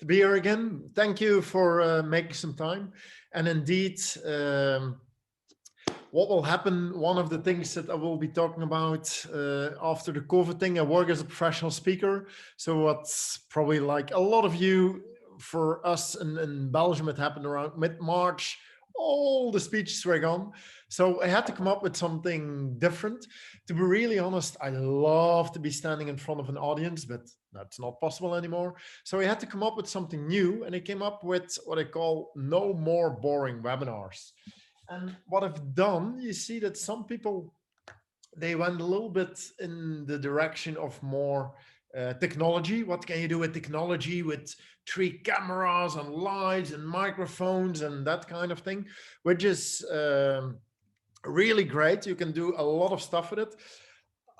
to be here again. Thank you for making some time. And indeed, what will happen, one of the things that I will be talking about after the COVID thing, I work as a professional speaker. So what's probably like a lot of you, for us in Belgium, it happened around mid-March, all the speeches were gone. So I had to come up with something different. To be really honest, I love to be standing in front of an audience, but that's not possible anymore. So I had to come up with something new, and I came up with what I call No More Boring Webinars. And what I've done, you see that some people, they went a little bit in the direction of more technology. What can you do with technology, with 3 cameras and lights and microphones and that kind of thing, which is really great. You can do a lot of stuff with it.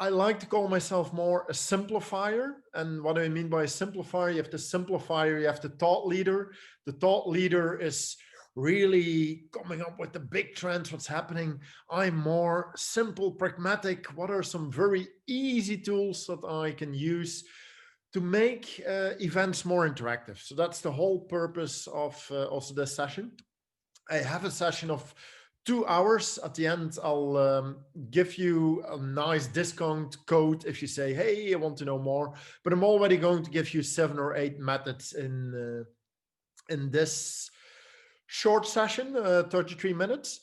I like to call myself more a simplifier. And what do I mean by a simplifier? You have the simplifier, you have the thought leader. The thought leader is really coming up with the big trends, what's happening. I'm more simple, pragmatic. What are some very easy tools that I can use to make events more interactive? So that's the whole purpose of also this session. I have a session of 2 hours. At the end, I'll give you a nice discount code if you say, hey, I want to know more. But I'm already going to give you 7 or 8 methods in this short session, 33 minutes.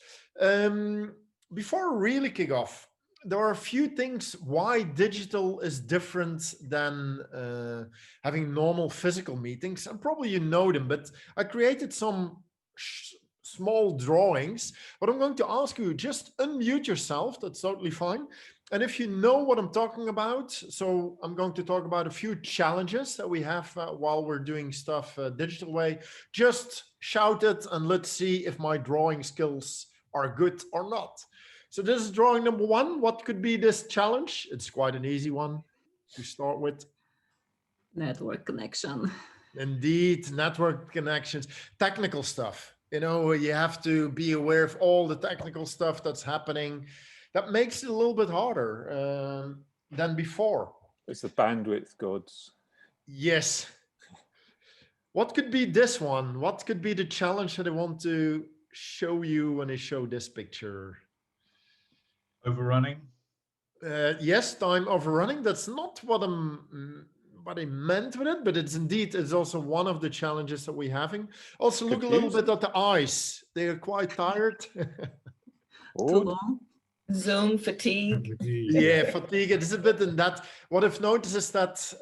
Before we really kick off, there are a few things why digital is different than having normal physical meetings. And probably you know them, but I created some small drawings. But I'm going to ask you, just unmute yourself. That's totally fine. And if you know what I'm talking about, so I'm going to talk about a few challenges that we have while we're doing stuff digital way. Just shout it and let's see if my drawing skills are good or not. So this is drawing number 1. What could be this challenge? It's quite an easy one to start with. Network connection. Indeed, network connections, technical stuff. You know, you have to be aware of all the technical stuff that's happening. That makes it a little bit harder than before. It's the bandwidth gods. Yes. What could be this one? What could be the challenge that I want to show you when I show this picture? Overrunning? Yes, time overrunning. That's not what I meant with it, but it's also one of the challenges that we're having. Also, look a little bit at the eyes. They are quite tired. Too long. Zoom fatigue. Yeah, fatigue. It is a bit in that. What I've noticed is that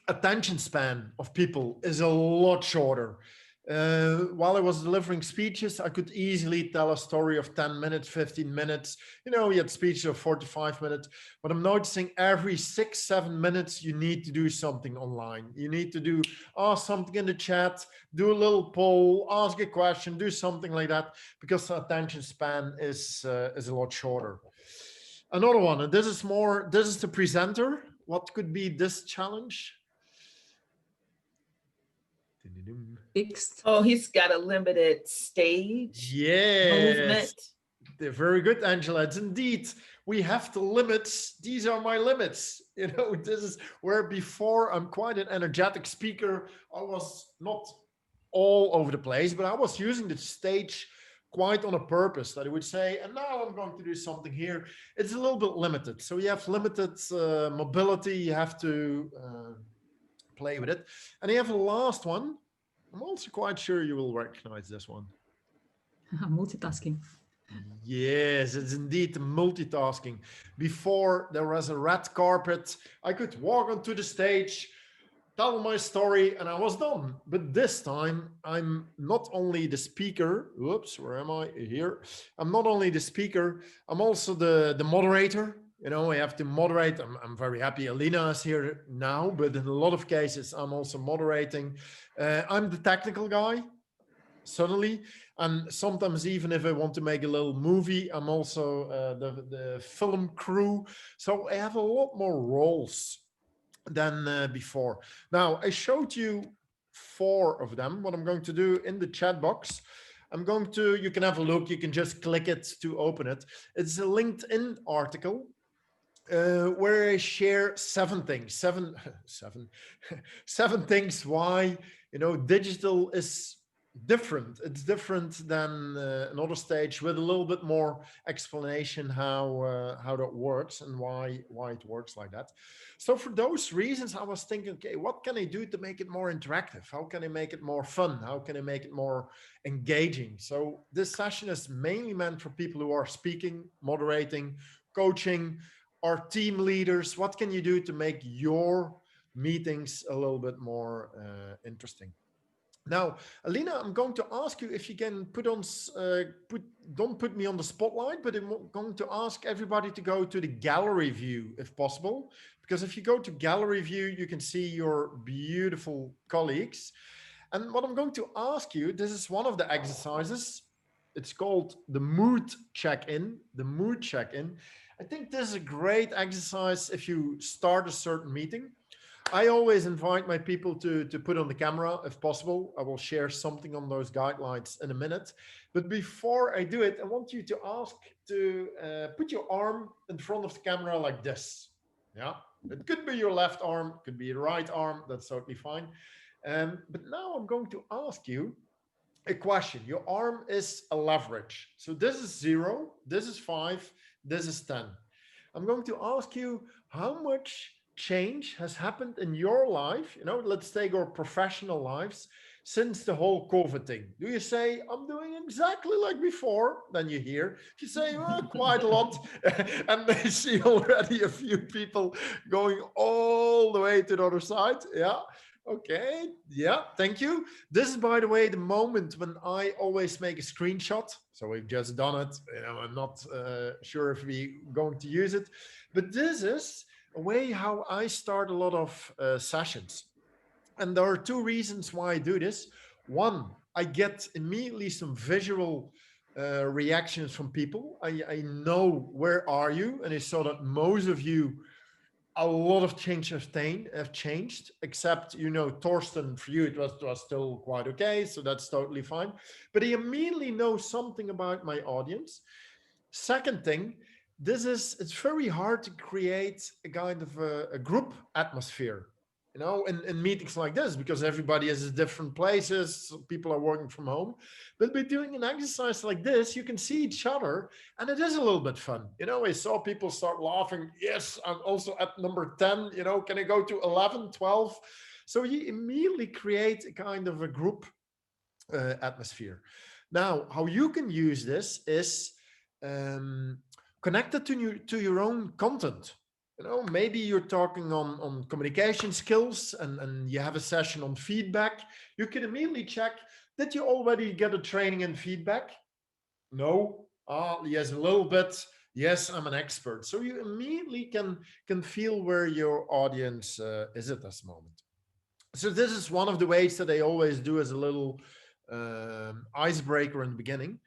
attention span of people is a lot shorter. While I was delivering speeches, I could easily tell a story of 10 minutes, 15 minutes. You know, you had speeches of 45 minutes, but I'm noticing every 6-7 minutes, you need to do something online. You need to ask something in the chat, do a little poll, ask a question, do something like that, because the attention span is a lot shorter. Another one, and this is the presenter. What could be this challenge? Fixed. Oh, he's got a limited stage movement. They're very good, Angela. It's indeed, we have the limits. These are my limits. You know, this is where before I'm quite an energetic speaker. I was not all over the place, but I was using the stage quite on a purpose, that I would say, and now I'm going to do something here. It's a little bit limited. So you have limited mobility. You have to play with it. And you have the last one. I'm also quite sure you will recognize this one. Multitasking. Yes, it's indeed multitasking. Before there was a red carpet, I could walk onto the stage, tell my story, and I was done. But this time, I'm not only the speaker. Whoops, where am I? Here. I'm not only the speaker, I'm also the moderator. You know, I have to moderate. I'm very happy Alina is here now, but in a lot of cases, I'm also moderating. I'm the technical guy, suddenly. And sometimes even if I want to make a little movie, I'm also the film crew. So I have a lot more roles than before. Now, I showed you 4 of them. What I'm going to do in the chat box, you can have a look. You can just click it to open it. It's a LinkedIn article where I share seven things why, you know, digital is different. It's different than another stage, with a little bit more explanation how that works and why it works like that. So for those reasons, I was thinking, okay, what can I do to make it more interactive? How can I make it more fun? How can I make it more engaging? So this session is mainly meant for people who are speaking, moderating, coaching, or team leaders. What can you do to make your meetings a little bit more interesting? Now, Alina, I'm going to ask you if you can don't put me on the spotlight, but I'm going to ask everybody to go to the gallery view if possible, because if you go to gallery view, you can see your beautiful colleagues. And what I'm going to ask you, this is one of the exercises. It's called the mood check-in, I think this is a great exercise if you start a certain meeting. I always invite my people to put on the camera if possible. I will share something on those guidelines in a minute. But before I do it, I want you to ask to put your arm in front of the camera like this. Yeah, it could be your left arm, could be your right arm, that's totally fine. But now I'm going to ask you a question. Your arm is a leverage. So this is 0, this is 5, this is 10. I'm going to ask you how much change has happened in your life. You know, let's take our professional lives since the whole COVID thing. Do you say, I'm doing exactly like before? Then you hear. If you say, well, quite a lot, and they see already a few people going all the way to the other side. Yeah. Okay. Yeah. Thank you. This is, by the way, the moment when I always make a screenshot. So we've just done it. You know, I'm not sure if we're going to use it, but this is a way how I start a lot of sessions. And there are two reasons why I do this. One, I get immediately some visual reactions from people. I know where are you, and I saw that most of you, a lot of changes have changed, except, you know, Torsten, for you, it was still quite okay. So that's totally fine. But I immediately know something about my audience. Second thing, it's very hard to create a kind of a group atmosphere, you know, in meetings like this, because everybody is in different places, people are working from home. But by doing an exercise like this, you can see each other, and it is a little bit fun. You know, I saw people start laughing. Yes, I'm also at number 10, you know, can I go to 11, 12? So you immediately create a kind of a group atmosphere. Now, how you can use this is connected to your own content. You know, maybe you're talking on communication skills, and you have a session on feedback. You can immediately check, did you already get a training in feedback? No. Yes, a little bit. Yes, I'm an expert. So you immediately can feel where your audience is at this moment. So this is one of the ways that I always do as a little icebreaker in the beginning.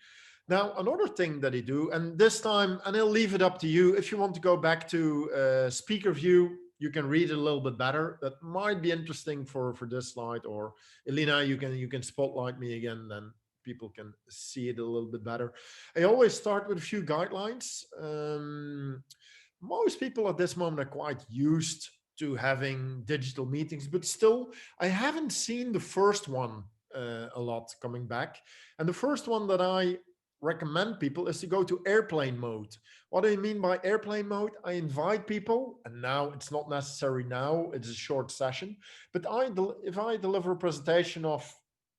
Now, another thing that I do, and this time, and I'll leave it up to you, if you want to go back to speaker view, you can read it a little bit better. That might be interesting for this slide, or Elena, you can spotlight me again, then people can see it a little bit better. I always start with a few guidelines. Most people at this moment are quite used to having digital meetings, but still, I haven't seen the first one a lot coming back. And the first one that I recommend people is to go to airplane mode. What do I mean by airplane mode? I invite people, and now it's not necessary now, it's a short session, but if I deliver a presentation of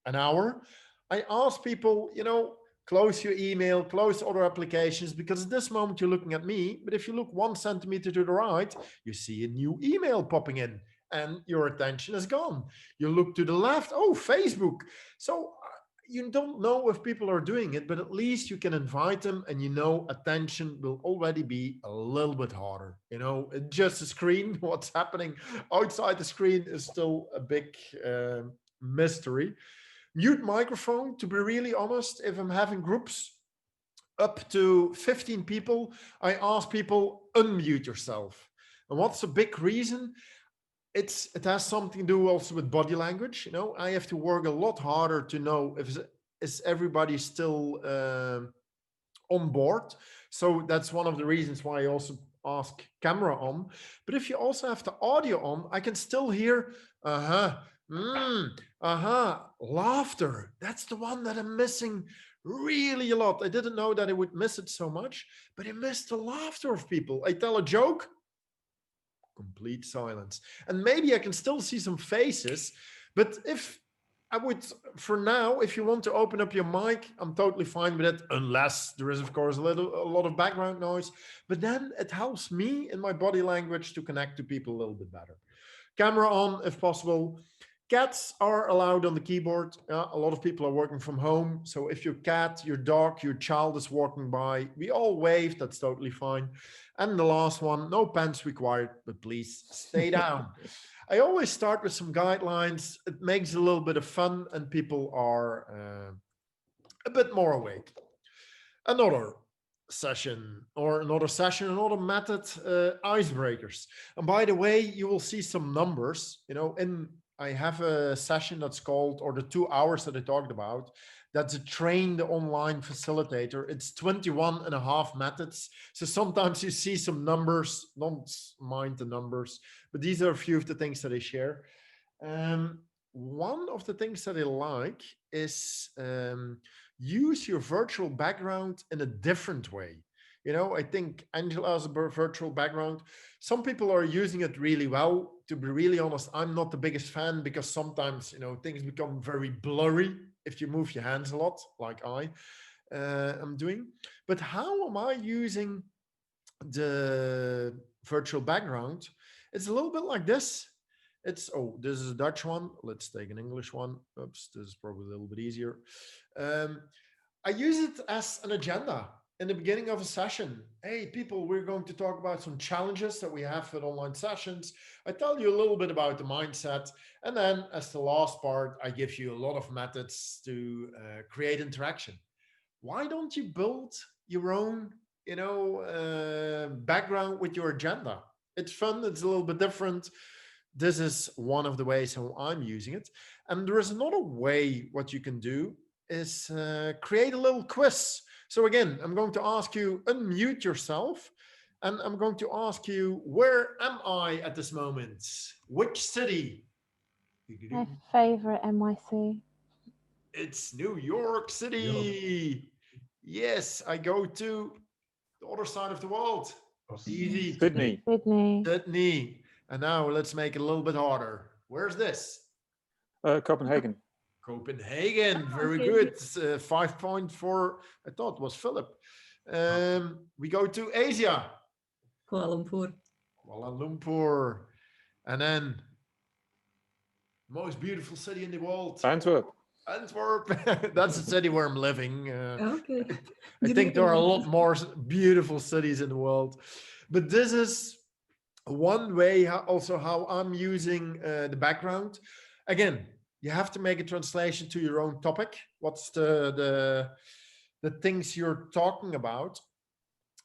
an hour, I ask people, you know, close your email, close other applications, because at this moment you're looking at me, but if you look 1 centimeter to the right, you see a new email popping in and your attention is gone. You look to the left, oh, Facebook. So you don't know if people are doing it, but at least you can invite them, and you know attention will already be a little bit harder. You know, just a screen, what's happening outside the screen is still a big mystery. Mute microphone, to be really honest, if I'm having groups up to 15 people, I ask people, unmute yourself. And what's a big reason? It has something to do also with body language. You know, I have to work a lot harder to know is everybody still on board. So that's one of the reasons why I also ask camera on. But if you also have the audio on, I can still hear, laughter. That's the one that I'm missing really a lot. I didn't know that I would miss it so much, but I miss the laughter of people. I tell a joke, complete silence. And maybe I can still see some faces, but if I would, for now, if you want to open up your mic, I'm totally fine with it, unless there is, of course, a lot of background noise. But then it helps me in my body language to connect to people a little bit better. Camera on, if possible. Cats are allowed on the keyboard. A lot of people are working from home. So if your cat, your dog, your child is walking by, we all wave, that's totally fine. And the last one, no pants required, but please stay down. I always start with some guidelines. It makes a little bit of fun and people are a bit more awake. Another method, icebreakers. And by the way, you will see some numbers, I have a session that's called, or the 2 hours that I talked about, that's a trained online facilitator. It's 21.5 methods. So sometimes you see some numbers, don't mind the numbers, but these are a few of the things that I share. One of the things that I like is use your virtual background in a different way. I think Angela has a virtual background. Some people are using it really well. To be really honest, I'm not the biggest fan because sometimes, things become very blurry if you move your hands a lot, like I am doing. But how am I using the virtual background? It's a little bit like this. This is a Dutch one. Let's take an English one. Oops, this is probably a little bit easier. I use it as an agenda. In the beginning of a session, hey people, we're going to talk about some challenges that we have with online sessions. I tell you a little bit about the mindset. And then as the last part, I give you a lot of methods to create interaction. Why don't you build your own, background with your agenda? It's fun. It's a little bit different. This is one of the ways how I'm using it. And there is another way what you can do is create a little quiz. So again, I'm going to ask you, unmute yourself, and I'm going to ask you, where am I at this moment? Which city? My favorite NYC. It's New York City. Yes, I go to the other side of the world. Easy. Sydney. Sydney. And now let's make it a little bit harder. Where's this? Copenhagen. Copenhagen, very okay. good. 5.4, I thought it was Philip. We go to Asia. Kuala Lumpur. Kuala Lumpur. And then, most beautiful city in the world. Antwerp. Antwerp. That's the city where I'm living. Okay. I think there are a lot more beautiful cities in the world. But this is one way also how I'm using the background. Again, you have to make a translation to your own topic. What's the things you're talking about?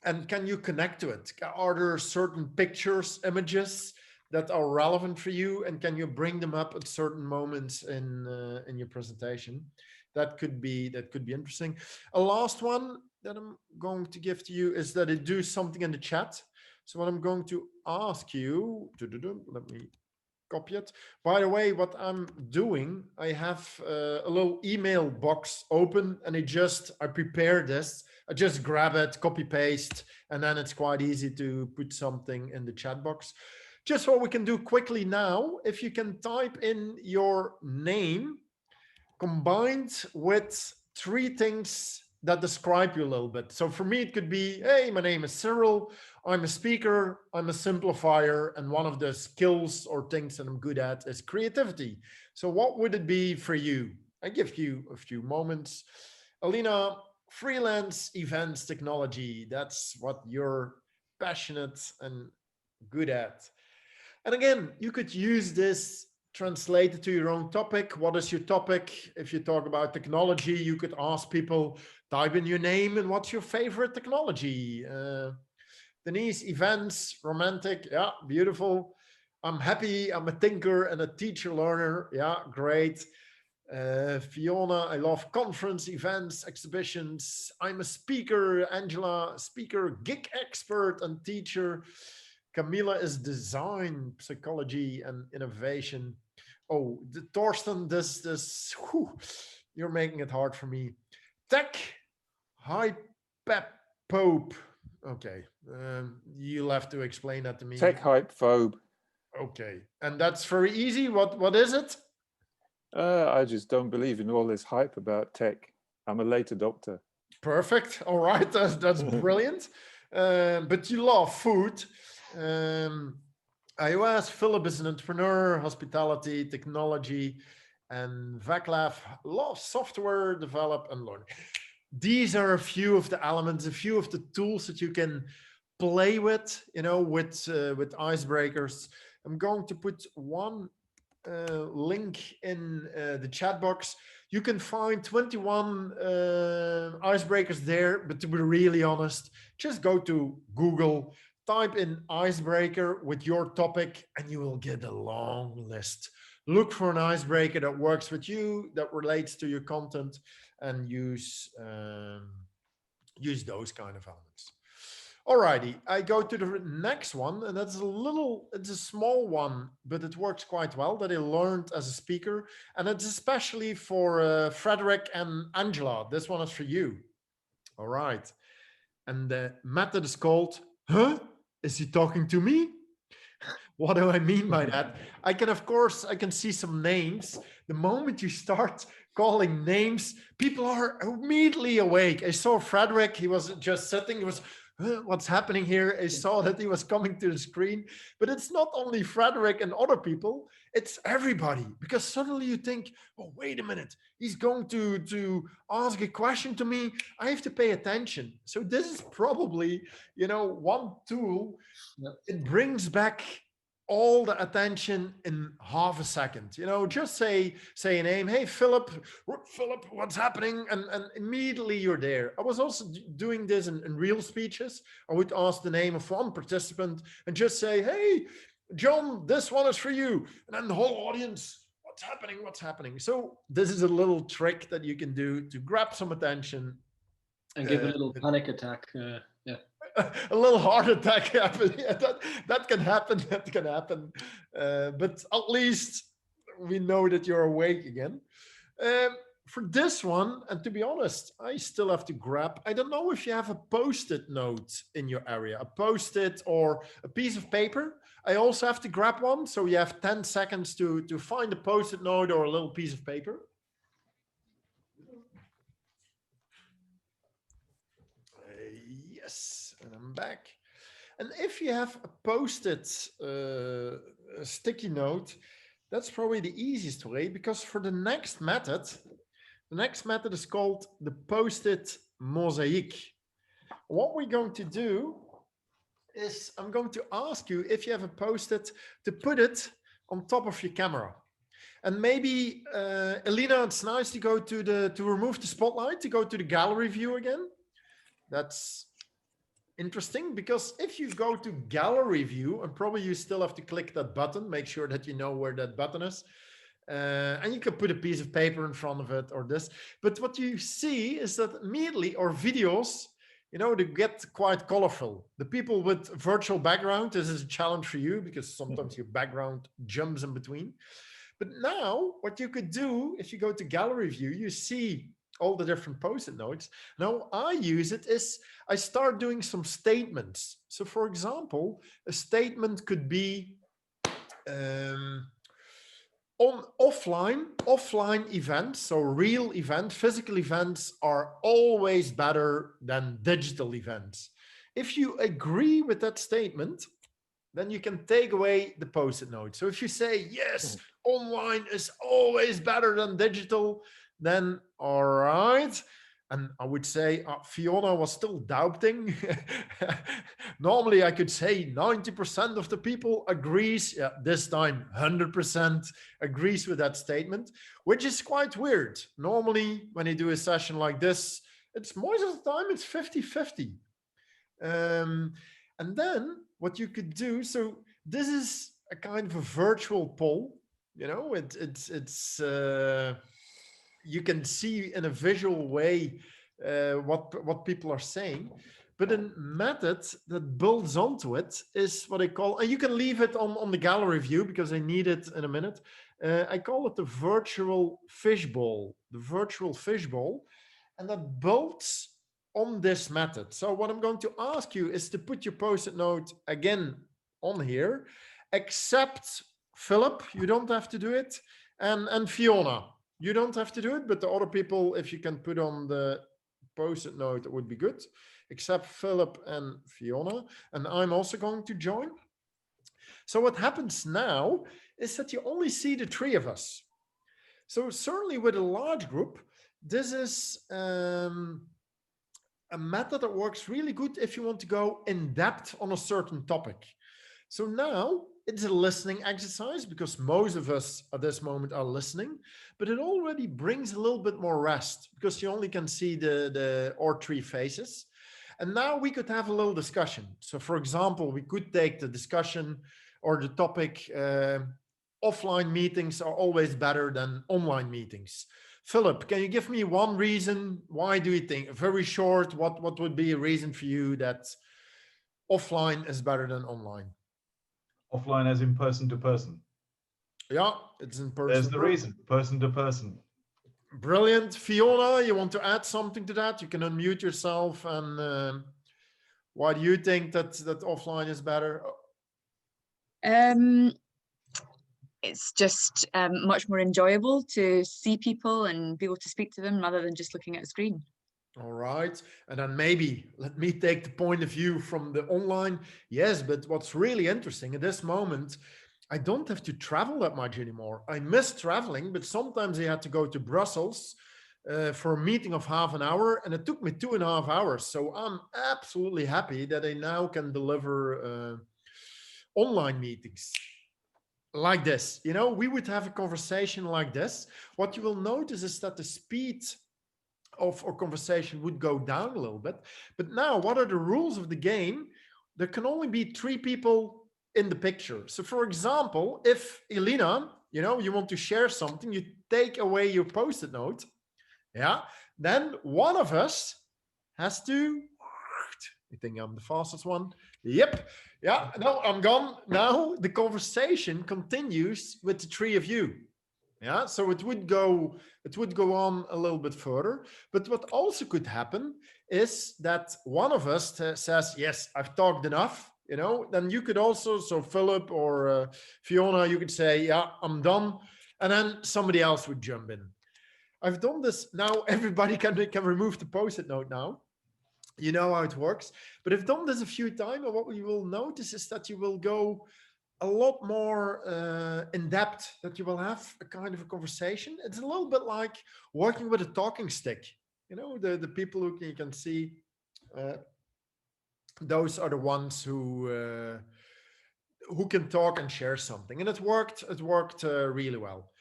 And can you connect to it? Are there certain pictures, images that are relevant for you? And can you bring them up at certain moments in your presentation? That could be interesting. A last one that I'm going to give to you is that it do something in the chat. So what I'm going to ask you, let me copy it. By the way, what I'm doing, I have a little email box open and I prepare this. I just grab it, copy paste, and then it's quite easy to put something in the chat box. Just what we can do quickly now, if you can type in your name combined with 3 things that describe you a little bit. So for me, it could be, hey, my name is Cyriel. I'm a speaker, I'm a simplifier, and one of the skills or things that I'm good at is creativity. So what would it be for you? I give you a few moments. Alina, freelance events technology, that's what you're passionate and good at. And again, you could use this translated to your own topic. What is your topic? If you talk about technology, you could ask people, type in your name and what's your favorite technology? Denise, events, romantic, yeah, beautiful. I'm happy, I'm a thinker and a teacher learner, yeah, great. Fiona, I love conference, events, exhibitions. I'm a speaker. Angela, speaker, gig expert and teacher. Camila is design, psychology, and innovation. Oh, Torsten, whew, you're making it hard for me. Tech, hi, Pep Pope. Okay, you'll have to explain that to me. Tech hype phobe. Okay, and that's very easy. What is it? I just don't believe in all this hype about tech. I'm a late adopter. Perfect. All right, that's brilliant. But you love food. iOS, Philip is an entrepreneur, hospitality, technology, and Vaclav loves software, develop, and learn. These are a few of the elements, a few of the tools that you can play with, with icebreakers. I'm going to put one link in the chat box. You can find 21 icebreakers there, but to be really honest, just go to Google, type in icebreaker with your topic, and you will get a long list. Look for an icebreaker that works with you, that relates to your content, and use those kind of elements. Alrighty, I go to the next one, and that's it's a small one, but it works quite well, that I learned as a speaker, and it's especially for Frederick and Angela. This one is for you. All right, and the method is called, huh? Is he talking to me? What do I mean by that? I can see some names. The moment you start calling names, people are immediately awake. I saw Frederick, he was just sitting, he was, what's happening here? I saw that he was coming to the screen, but it's not only Frederick and other people, it's everybody, because suddenly you think, oh, wait a minute, he's going to ask a question to me. I have to pay attention. So this is probably, one tool. Yep. It brings back all the attention in half a second. Just say a name. Hey, Philip, what's happening? And immediately you're there. I was also doing this in real speeches. I would ask the name of one participant and just say, hey, John, this one is for you. And then the whole audience, what's happening? So this is a little trick that you can do to grab some attention. And give a little panic attack. Yeah. A little heart attack happen. Yeah, that can happen. That can happen. But at least we know that you're awake again. For this one, and to be honest, I still have to grab. I don't know if you have a Post-it note in your area, a Post-it or a piece of paper. I also have to grab one, so you have 10 seconds to find a Post-it note or a little piece of paper. Yes, and I'm back. And if you have a Post-it sticky note, that's probably the easiest way, because for the next method is called the Post-it mosaic. What we're going to do is I'm going to ask you, if you have a Post-it, to put it on top of your camera. And maybe, Elena, it's nice to go to remove the spotlight, to go to the gallery view again. That's interesting, because if you go to gallery view, and probably you still have to click that button, make sure that you know where that button is. And you can put a piece of paper in front of it or this. But what you see is that immediately, or videos, they get quite colorful. The people with virtual background, this is a challenge for you, because sometimes your background jumps in between. But now what you could do, if you go to gallery view, you see all the different Post-it notes. Now I use it is, I start doing some statements. So for example, a statement could be on offline events, so real event, physical events are always better than digital events. If you agree with that statement, then you can take away the Post-it note. So if you say, yes, online is always better than digital, then all right. And I would say Fiona was still doubting. Normally I could say 90% of the people agrees. Yeah, this time 100% agrees with that statement, which is quite weird. Normally when you do a session like this, it's most of the time it's 50-50. And then what you could do, so this is a kind of a virtual poll, it's you can see in a visual way what people are saying. But a method that builds onto it is what I call, and you can leave it on the gallery view because I need it in a minute. I call it the virtual fishbowl, and that builds on this method. So what I'm going to ask you is to put your post-it note again on here, except Philip, you don't have to do it, and Fiona, you don't have to do it, but the other people, if you can put on the post-it note, it would be good, except Philip and Fiona, and I'm also going to join. So what happens now is that you only see the three of us. So certainly with a large group, this is a method that works really good if you want to go in depth on a certain topic. So now it's a listening exercise because most of us at this moment are listening, but it already brings a little bit more rest because you only can see our three faces. And now we could have a little discussion. So for example, we could take the discussion or the topic, offline meetings are always better than online meetings. Philip, can you give me one reason? Why do you think, very short, what would be a reason for you that offline is better than online? Offline as in person to person. Yeah, it's in person. There's the reason, person to person. Brilliant. Fiona, you want to add something to that? You can unmute yourself. And why do you think that offline is better? It's just much more enjoyable to see people and be able to speak to them rather than just looking at a screen. All right. And then maybe let me take the point of view from the online. Yes, but what's really interesting at this moment, I don't have to travel that much anymore. I miss traveling, but sometimes I had to go to Brussels for a meeting of half an hour, and it took me 2.5 hours. So I'm absolutely happy that I now can deliver online meetings like this. You know, we would have a conversation like this. What you will notice is that the speed of our conversation would go down a little bit. But now, what are the rules of the game? There can only be 3 people in the picture. So for example, if Elena, you know, you want to share something, you take away your post-it note, yeah, then one of us has to, I think I'm the fastest one. Yep. Yeah, no, I'm gone. Now the conversation continues with the 3 of you. Yeah, so it would go on a little bit further. But what also could happen is that one of us says, yes, I've talked enough, you know, then you could also, so Philip or Fiona, you could say, yeah, I'm done. And then somebody else would jump in. I've done this. Now everybody can remove the post-it note now. You know how it works. But I've done this a few times, and what you will notice is that you will go a lot more in depth, that you will have a kind of a conversation. It's a little bit like working with a talking stick. You know, the people who you can see, those are the ones who can talk and share something. And it worked really well.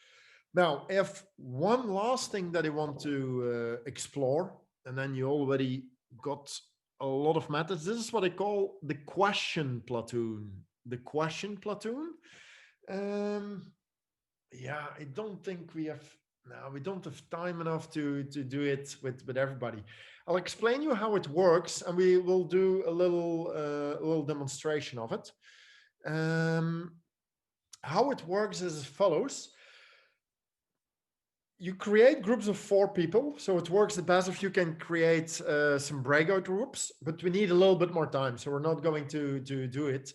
Now, I have one last thing that I want to explore, and then you already got a lot of methods. This is what I call the question platoon. The question platoon. Yeah, I don't think we have time enough to do it with everybody. I'll explain you how it works, and we will do a little demonstration of it. How it works is as follows. You create groups of 4 people. So it works the best if you can create some breakout groups, but we need a little bit more time. So we're not going to do it.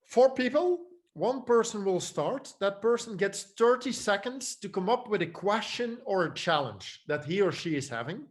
4 people, 1 person will start. That person gets 30 seconds to come up with a question or a challenge that he or she is having.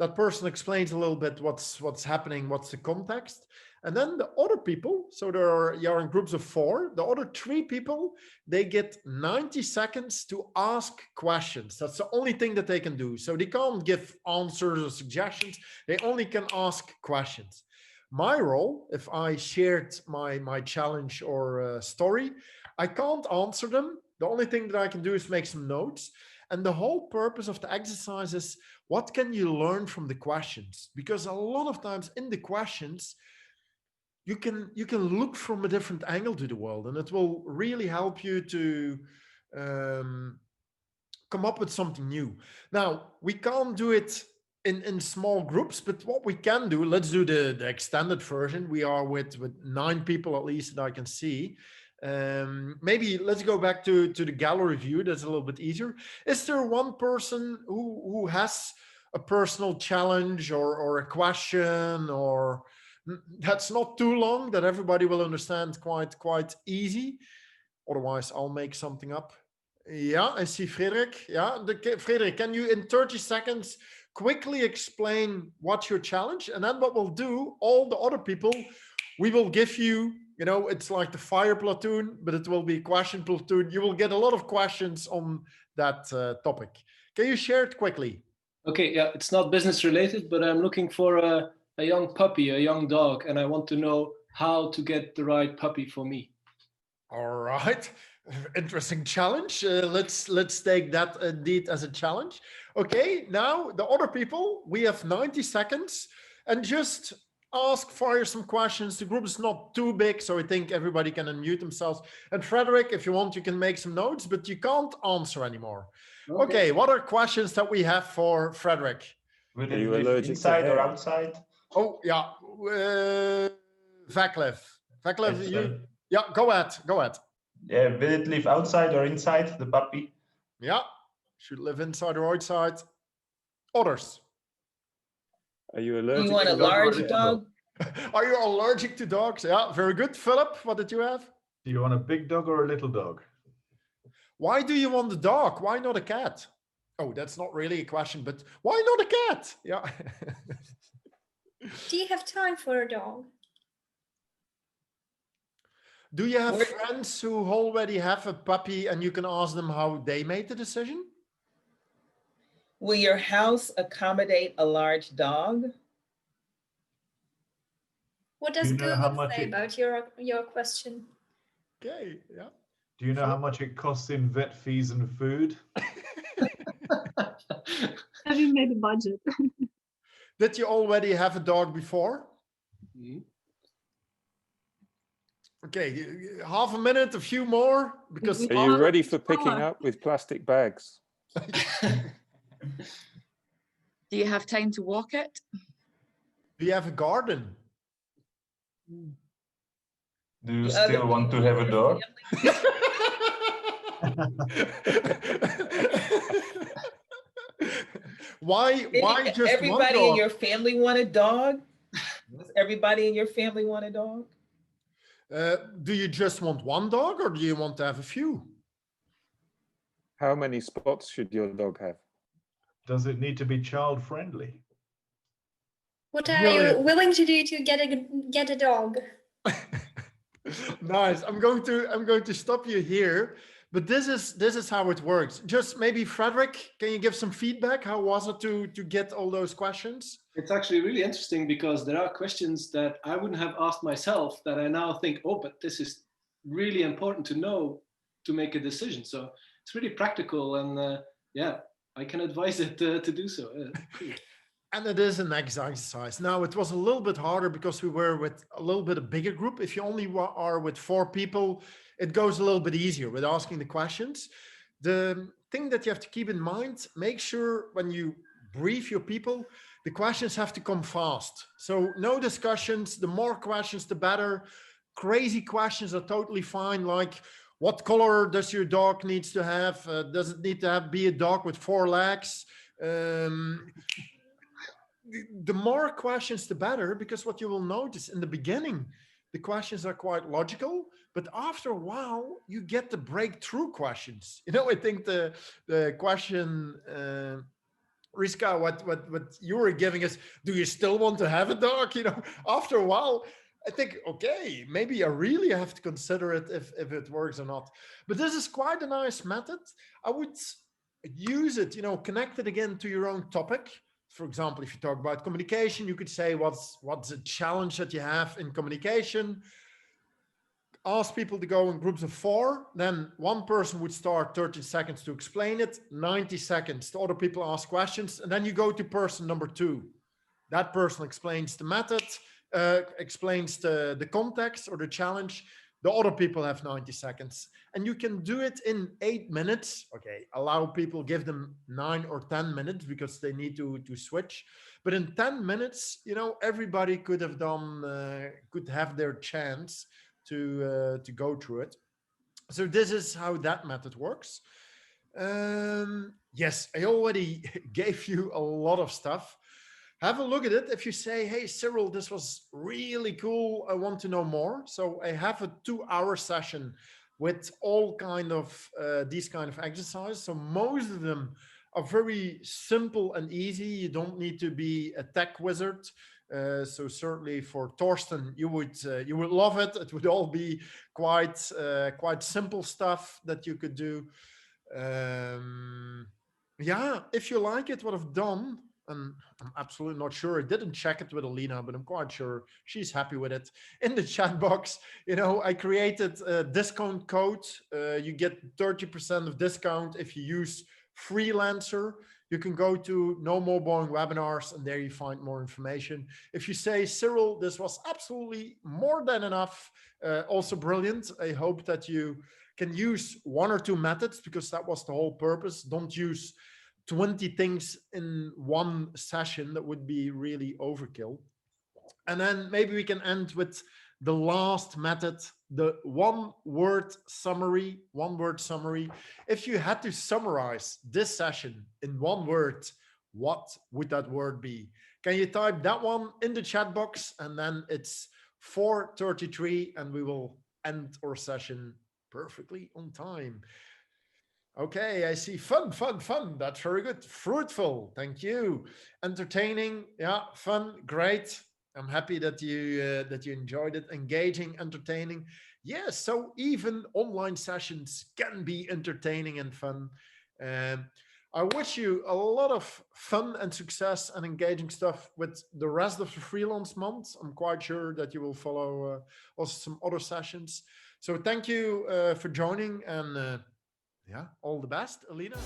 That person explains a little bit what's happening, what's the context. And then the other people, so you're in groups of 4, the other 3 people, they get 90 seconds to ask questions. That's the only thing that they can do. So they can't give answers or suggestions. They only can ask questions. My role, if I shared my challenge or story, I can't answer them. The only thing that I can do is make some notes. And the whole purpose of the exercise is, what can you learn from the questions? Because a lot of times in the questions, you can look from a different angle to the world, and it will really help you to come up with something new. Now, we can't do it in small groups, but what we can do, let's do the extended version. We are with 9 people at least that I can see. Maybe let's go back to the gallery view. That's a little bit easier. Is there one person who has a personal challenge or a question, or that's not too long, that everybody will understand quite easy? Otherwise, I'll make something up. Yeah, I see Frederik. Yeah, Frederik, can you in 30 seconds quickly explain what's your challenge? And then what we'll do, all the other people, we will give you, you know, it's like the fire platoon, but it will be a question platoon. You will get a lot of questions on that topic. Can you share it quickly? Okay, yeah, it's not business related, but I'm looking for a young puppy, a young dog, and I want to know how to get the right puppy for me. All right, interesting challenge. Let's take that indeed as a challenge. Okay, now the other people, we have 90 seconds, and just fire some questions. The group is not too big, so I think everybody can unmute themselves. And Frederik, if you want, you can make some notes, but you can't answer anymore. Okay, what are questions that we have for Frederik? Will it live inside or outside? Oh, yeah, Vaclav, you, yeah, go ahead. Yeah, will it live outside or inside, the puppy? Yeah, should live inside or outside. Others. Are you allergic? You want a large dog? Are you allergic to dogs? Yeah, very good. Philip, what did you have? Do you want a big dog or a little dog? Why do you want a dog? Why not a cat? Oh, that's not really a question, but why not a cat? Yeah. Do you have time for a dog? Do you have friends who already have a puppy and you can ask them how they made the decision? Will your house accommodate a large dog? What does Do you know how Google much say it- about your question? Okay, yeah. Do you know how much it costs in vet fees and food? Have you made a budget? Did you already have a dog before? Okay, half a minute, a few more, because Are you ready for picking up with plastic bags? Do you have time to walk it? do you have a garden? Do you still want to have a dog? Why just everybody one in dog? your family want a dog? Does everybody in your family want a dog? Do you just want one dog, or do you want to have a few? How many spots should your dog have? Does it need to be child friendly? What are you willing to do to get a dog? Nice. I'm going to stop you here, but this is how it works. Just maybe Frederik, can you give some feedback? How was it to get all those questions? It's actually really interesting because there are questions that I wouldn't have asked myself that I now think, oh, but this is really important to know to make a decision. So it's really practical, and yeah, I can advise it to do so. Cool. And it is an exercise. Now, it was a little bit harder because we were with a little bit of bigger group. If you only are with 4 people, it goes a little bit easier with asking the questions. The thing that you have to keep in mind, make sure when you brief your people, the questions have to come fast. So no discussions, the more questions, the better. Crazy questions are totally fine. Like, what color does your dog needs to have? Does it need to be a dog with 4 legs? The more questions, the better, because what you will notice in the beginning, the questions are quite logical, but after a while, you get the breakthrough questions. You know, I think the question, Riska, what you were giving us, do you still want to have a dog? You know, after a while, I think, okay, maybe I really have to consider it if it works or not. But this is quite a nice method. I would use it, you know, connect it again to your own topic. For example, if you talk about communication, you could say, what's a challenge that you have in communication? Ask people to go in groups of 4. Then one person would start 30 seconds to explain it, 90 seconds. The other people ask questions. And then you go to person number 2. That person explains the method, explains the context or the challenge. The other people have 90 seconds, and you can do it in 8 minutes. Okay, allow people, give them 9 or 10 minutes because they need to switch. But in 10 minutes, you know, everybody could have done, could have their chance to go through it. So this is how that method works. Yes, I already gave you a lot of stuff. Have a look at it. If you say, hey, Cyriel, this was really cool, I want to know more. So I have a 2-hour session with all kind of these kind of exercises. So most of them are very simple and easy. You don't need to be a tech wizard. So certainly for Torsten, you would love it. It would all be quite simple stuff that you could do. Yeah, if you like it, what I've done, and I'm absolutely not sure. I didn't check it with Alina, but I'm quite sure she's happy with it. In the chat box, you know, I created a discount code. You get 30% of discount if you use Freelancer. You can go to NoMoreBoringWebinars, and there you find more information. If you say, Cyriel, this was absolutely more than enough, also brilliant. I hope that you can use 1 or 2 methods, because that was the whole purpose. Don't use 20 things in one session. That would be really overkill. And then maybe we can end with the last method, the one-word summary. If you had to summarize this session in 1 word, what would that word be? Can you type that one in the chat box? And then it's 4:33 and we will end our session perfectly on time. Okay, I see fun. That's very good. Fruitful, thank you. Entertaining, yeah, fun, great. I'm happy that you enjoyed it. Engaging, entertaining. Yes, so even online sessions can be entertaining and fun. I wish you a lot of fun and success and engaging stuff with the rest of the freelance month. I'm quite sure that you will follow also some other sessions. So thank you for joining, and yeah, all the best, Alina.